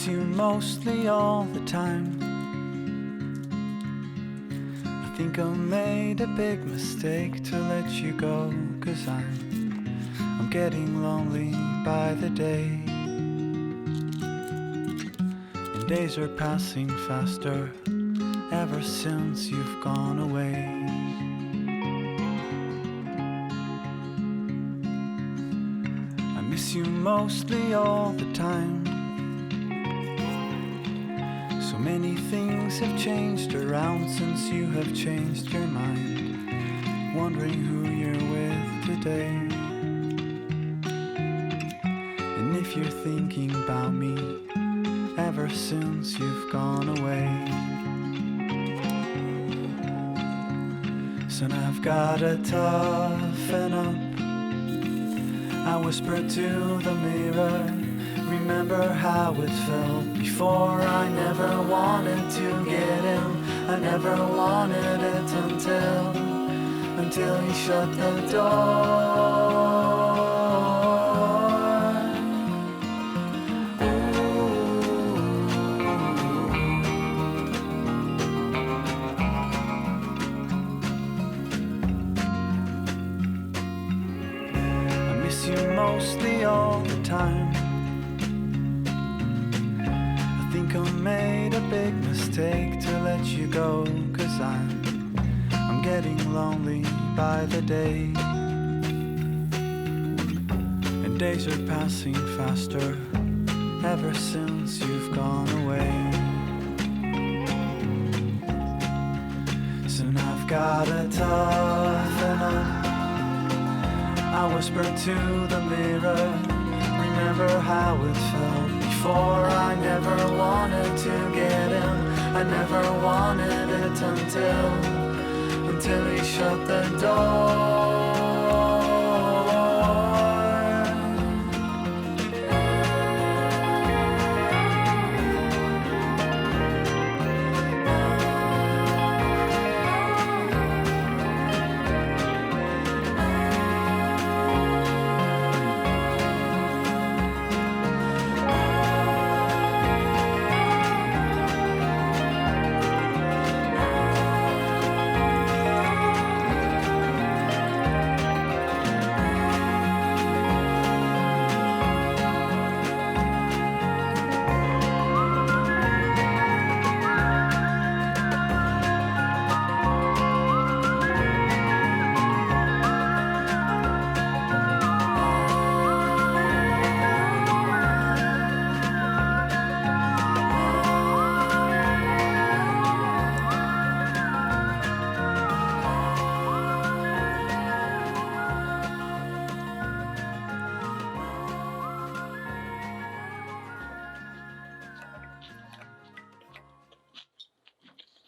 miss you mostly all the time. I think I made a big mistake to let you go, 'cause I'm getting lonely by the day. And days are passing faster ever since you've gone away. I miss you mostly all the time. So many things have changed around since you have changed your mind, wondering who you're with today. And if you're thinking about me ever since you've gone away. Son, I've gotta toughen up. I whisper to the mirror, remember how it felt before. I never wanted to get in, I never wanted it until you shut the door. I miss you mostly all the time. I think I made a big mistake to let you go, 'cause I'm getting lonely by the day. And days are passing faster ever since you've gone away. Soon I've gotta toughen up. I whisper to the mirror, remember how it felt before. I never wanted to get in, I never wanted it until you shut the door.